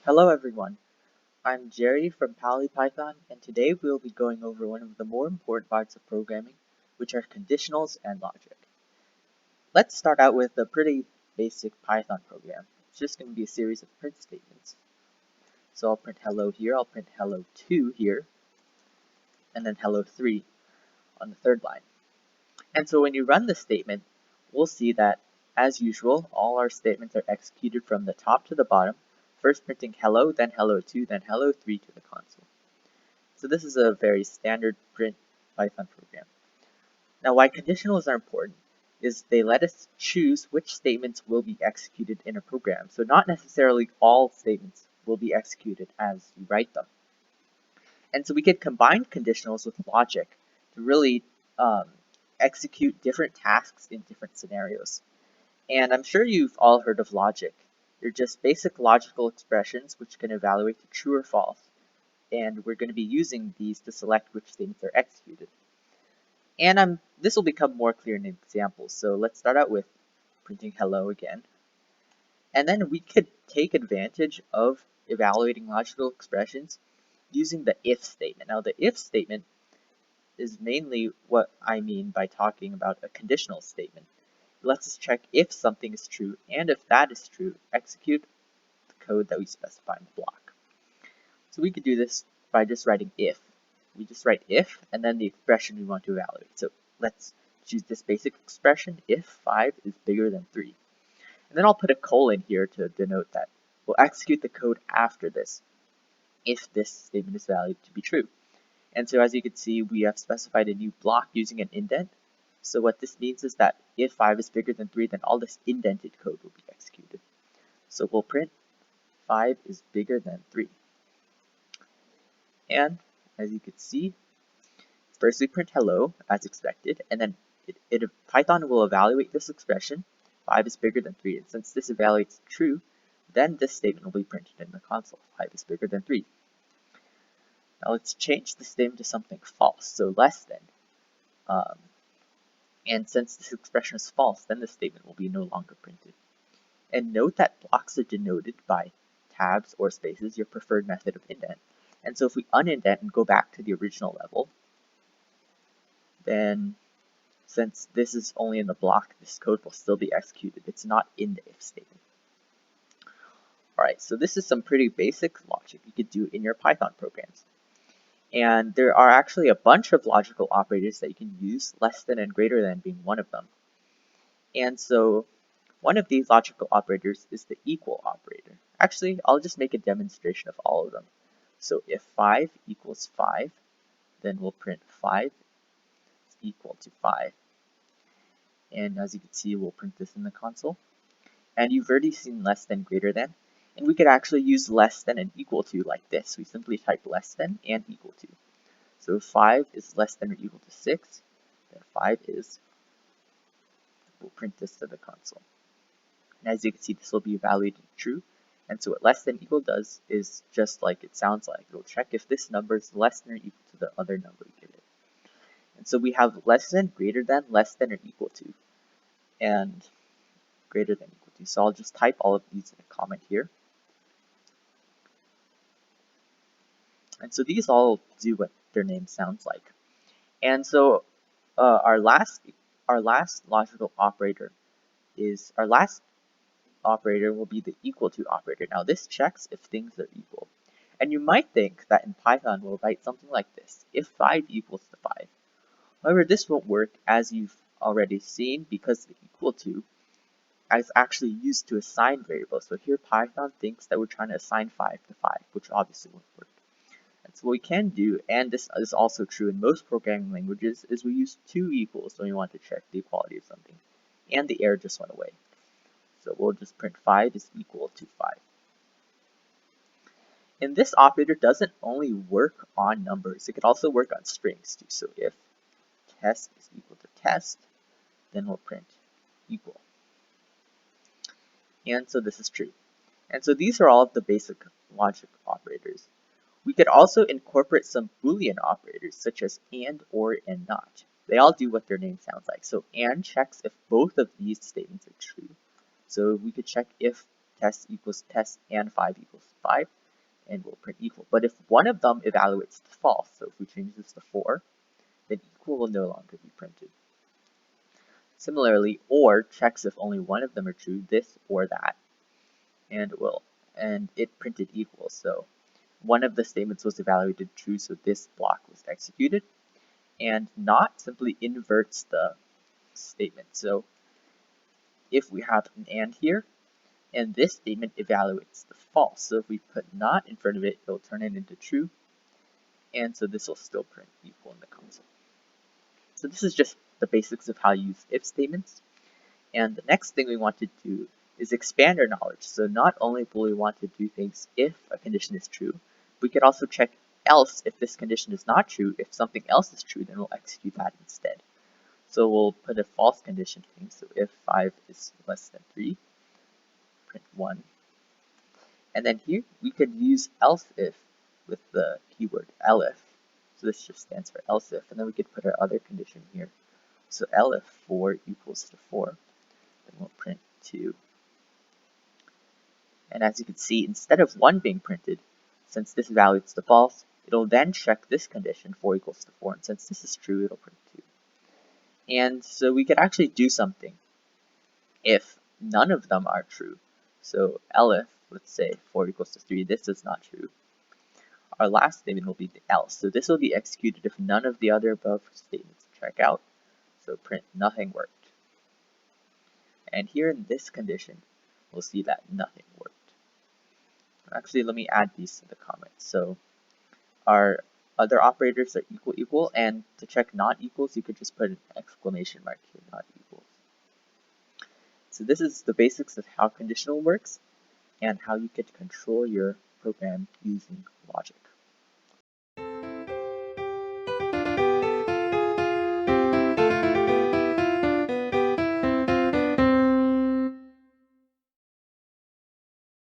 Hello everyone, I'm Jerry from Paly Python, and today we'll be going over one of the more important parts of programming, which are conditionals and logic. Let's start out with a pretty basic Python program. It's just going to be a series of print statements. So I'll print hello here, I'll print hello 2 here, and then hello 3 on the third line. And so when you run this statement, we'll see that, as usual, all our statements are executed from the top to the bottom, first printing hello, then hello 2, then hello 3 to the console. So this is a very standard print Python program. Now why conditionals are important is they let us choose which statements will be executed in a program. So not necessarily all statements will be executed as you write them. And so we could combine conditionals with logic to really execute different tasks in different scenarios. And I'm sure you've all heard of logic. They're just basic logical expressions which can evaluate to true or false. And we're going to be using these to select which statements are executed. And this will become more clear in examples. So let's start out with printing hello again. And then we could take advantage of evaluating logical expressions using the if statement. Now the if statement is mainly what I mean by talking about a conditional statement. It lets us check if something is true, and if that is true, execute the code that we specify in the block. So we could do this by just writing if. We just write if, and then the expression we want to evaluate. So let's choose this basic expression, if 5 is bigger than 3. And then I'll put a colon here to denote that we'll execute the code after this, if this statement is valued to be true. And so as you can see, we have specified a new block using an indent. So what this means is that if 5 is bigger than 3, then all this indented code will be executed. So we'll print 5 is bigger than 3. And as you can see, first we print hello as expected, and then Python will evaluate this expression, 5 is bigger than 3. And since this evaluates true, then this statement will be printed in the console, 5 is bigger than 3. Now let's change the statement to something false, so less than. And since this expression is false, then the statement will be no longer printed. And note that blocks are denoted by tabs or spaces, your preferred method of indent. And so if we unindent and go back to the original level, then since this is only in the block, this code will still be executed. It's not in the if statement. Alright, so this is some pretty basic logic you could do in your Python programs. And there are actually a bunch of logical operators that you can use, less than and greater than being one of them. And so one of these logical operators is the equal operator. Actually, I'll just make a demonstration of all of them. So if 5 equals 5, then we'll print 5 is equal to 5. And as you can see, we'll print this in the console. And you've already seen less than, greater than. And we could actually use less than and equal to like this. We simply type less than and equal to. So if 5 is less than or equal to 6, then 5 is, we'll print this to the console. And as you can see, this will be evaluated true. And so what less than equal does is just like it sounds like. It'll check if this number is less than or equal to the other number we give it. And so we have less than, greater than, less than or equal to, and greater than equal to. So I'll just type all of these in a comment here. And so these all do what their name sounds like. And so our last logical operator is, our last operator will be the equal to operator. Now this checks if things are equal. And you might think that in Python we'll write something like this, if 5 equals to 5. However, this won't work, as you've already seen, because the equal to is actually used to assign variables. So here Python thinks that we're trying to assign 5 to 5, which obviously won't work. And so what we can do, and this is also true in most programming languages, is we use 2 equals when we want to check the equality of something. And the error just went away. So we'll just print 5 is equal to 5. And this operator doesn't only work on numbers, it could also work on strings too. So if test is equal to test, then we'll print equal. And so this is true. And so these are all of the basic logic operators. We could also incorporate some Boolean operators such as and, or, and not. They all do what their name sounds like. So and checks if both of these statements are true. So we could check if test equals test and 5 equals 5, and we'll print equal. But if one of them evaluates to false, so if we change this to 4, then equal will no longer be printed. Similarly, or checks if only one of them are true, this or that, and it printed equal. So one of the statements was evaluated true, so this block was executed, and not simply inverts the statement. So if we have an and here, and this statement evaluates the false, so if we put not in front of it, it'll turn it into true, and so this will still print equal in the console. So this is just the basics of how you use if statements. And the next thing we want to do is expand our knowledge. So not only will we want to do things if a condition is true, we could also check else if this condition is not true. If something else is true, then we'll execute that instead. So we'll put a false condition thing. So if 5 is less than 3, print 1. And then here we could use else if with the keyword elif. So this just stands for else if. And then we could put our other condition here. So elif 4 equals to 4. Then we'll print 2. And as you can see, instead of 1 being printed, since this evaluates the false, it'll then check this condition, 4 equals to 4, and since this is true, it'll print 2. And so we could actually do something if none of them are true. So elif, let's say 4 equals to 3, this is not true. Our last statement will be the else. So this will be executed if none of the other above statements check out. So print nothing worked. And here in this condition, we'll see that nothing worked. Actually, let me add these to the comments. So our other operators are equal, equal, and to check not equals, you could just put an exclamation mark here, not equals. So this is the basics of how conditional works and how you could control your program using logic.